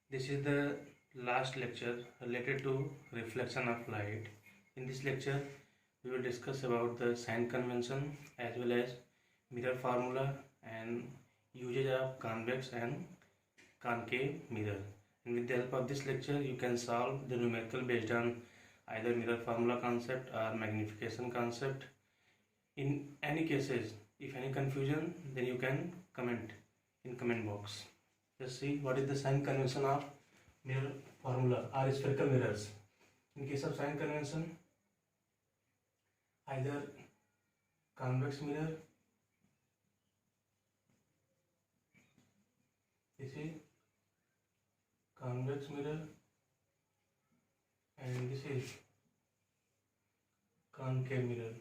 This is the last lecture related to reflection of light. In this lecture, we will discuss about the sign convention as well as mirror formula and usage of convex and concave mirror. And with the help of this lecture, you can solve the numerical based on either mirror formula concept or magnification concept. In any cases, if any confusion, then you can comment in comment box. Let's see what is the sign convention of mirror formula or spherical mirrors. In case of sign convention, either convex mirror, this is convex mirror, and this is concave mirror.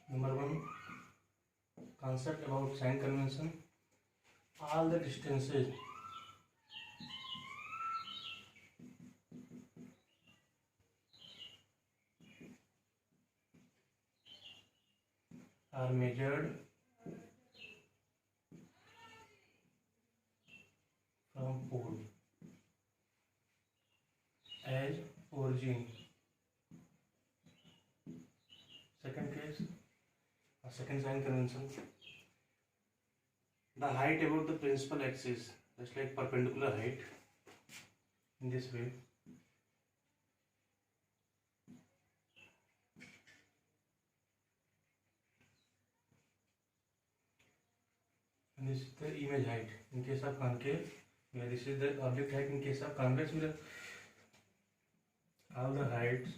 Number one concept about sign convention: all the distances are measured from pole as origin. Second case, a second sign convention: the height above the principal axis, just like perpendicular height, in this way. And this is the image height in case of concave mirror. This is the object height in case of convex mirror. All the heights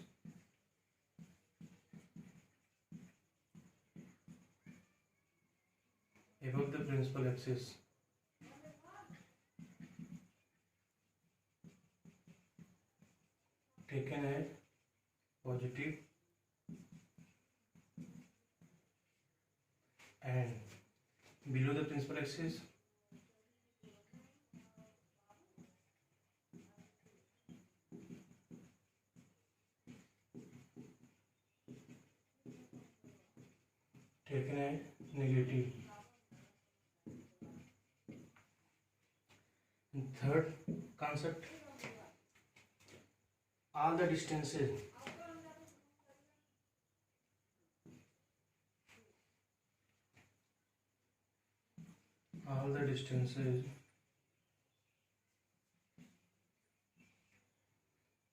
above the principal axis taken as positive and below the principal axis taken as negative. And third concept: all the distances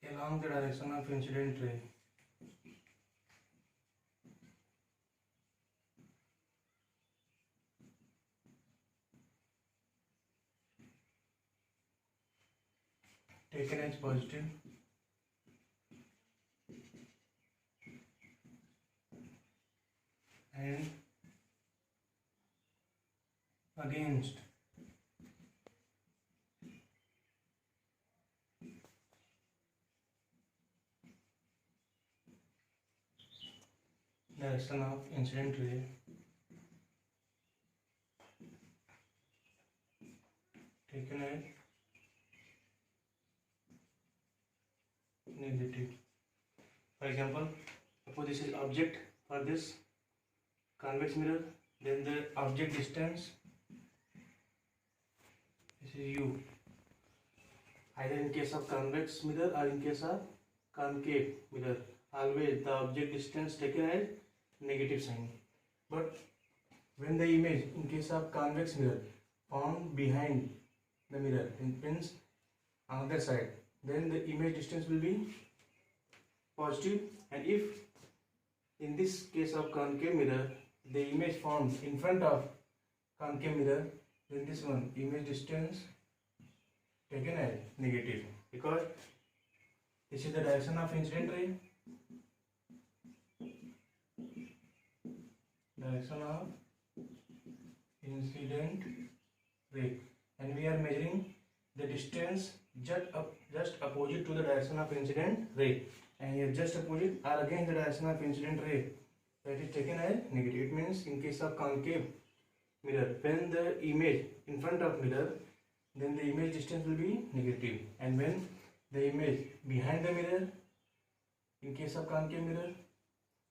along the direction of incident ray taken as positive and against direction of incident ray taken as negative. For example, suppose this is object for this convex mirror, then the object distance, this is u, either in case of convex mirror or in case of concave mirror, always the object distance taken as negative sign. But when the image in case of convex mirror found behind the mirror, it means on other side, then the image distance will be positive. And if in this case of concave mirror the image found in front of concave mirror, then this one image distance taken as negative, because this is the direction of incident ray, and we are measuring the distance just opposite to the direction of incident ray, and here just opposite or against the direction of incident ray, that is taken as negative. It means in case of concave mirror, when the image in front of mirror, then the image distance will be negative. And when the image behind the mirror, in case of concave mirror,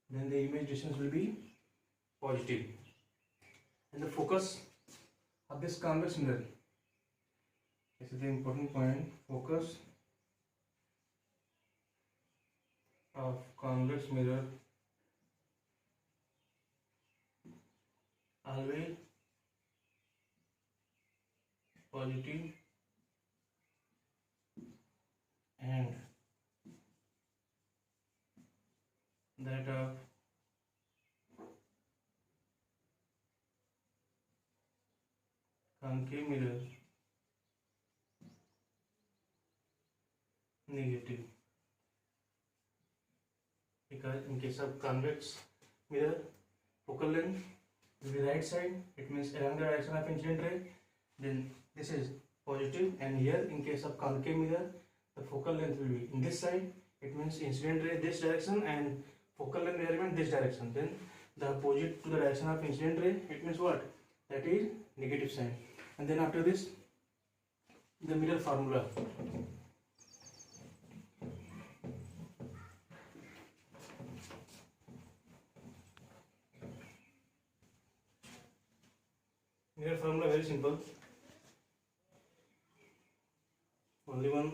then the image distance will be positive. And the focus of this convex mirror, this is the important point, focus of convex mirror always positive and that of concave mirror negative, because in case of convex mirror focal length will be right side, it means along the direction of incident ray, then this is positive. And here in case of concave mirror the focal length will be in this side, it means incident ray this direction and focal length element this direction, then the opposite to the direction of incident ray, it means what, that is negative sign. And then after this, the mirror formula. Mirror formula very simple, only one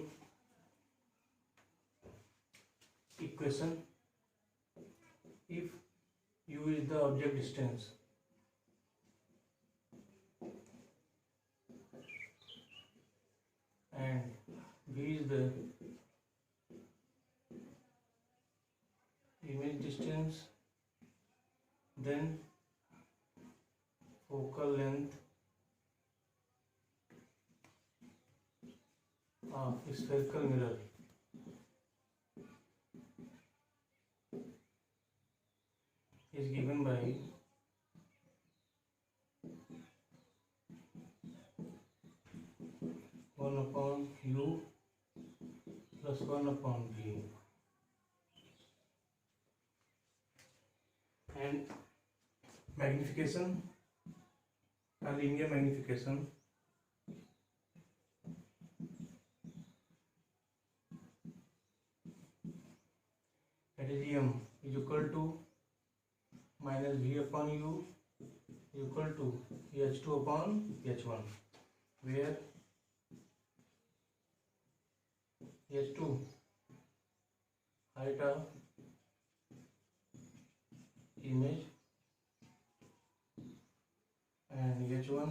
equation. If u is the object distance and v is the image distance, then focal length of spherical mirror is given by one upon u plus 1 upon v. And magnification, a linear magnification, that is m is equal to minus v upon u is equal to h2 upon h1, where h2 height of image and h1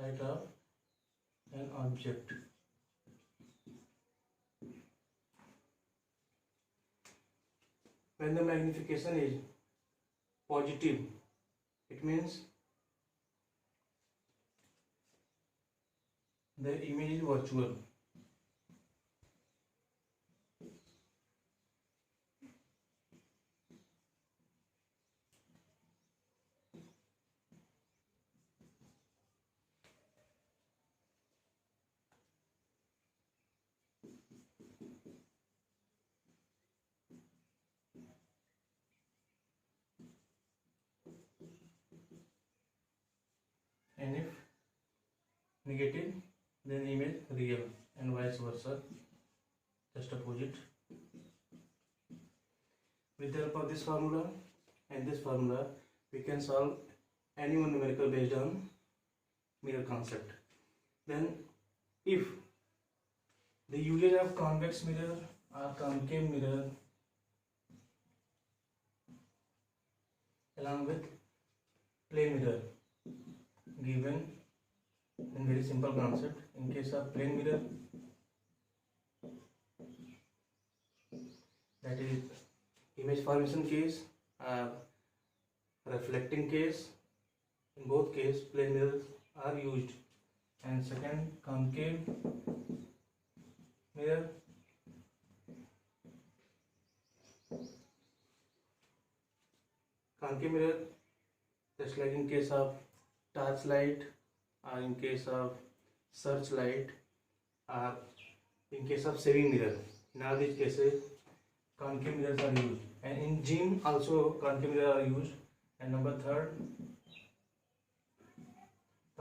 height of an object. When the magnification is positive, it means the image is virtual. And if negative, then image real, and vice versa, just opposite. With the help of this formula and this formula, we can solve any one numerical based on mirror concept. Then if the usage of convex mirror or concave mirror along with plane mirror given in very simple concept. In case of plane mirror, that is image formation case or reflecting case, in both cases plane mirrors are used. And second, concave mirror, concave mirror just like in case of torchlight or in case of searchlight or in case of saving mirror. In all these cases concave mirrors are used, and in gym also concave mirrors are used. And number third,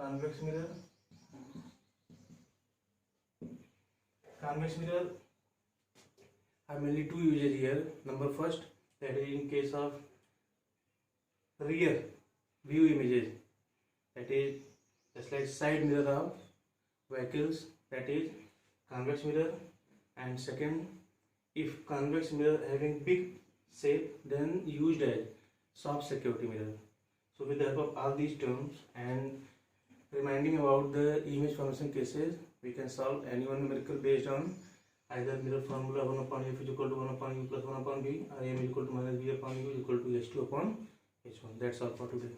convex mirror. Convex mirror have mainly two uses here. Number first, that is in case of rear view images, that is just like side mirror of vehicles, that is convex mirror. And second, if convex mirror having big shape, then used as soft security mirror. So with the help of all these terms and reminding about the image formation cases, we can solve any one numerical based on either mirror formula 1 upon f is equal to 1 upon u plus 1 upon v, or m is equal to minus v upon u is equal to h2 upon h1. That's all for today.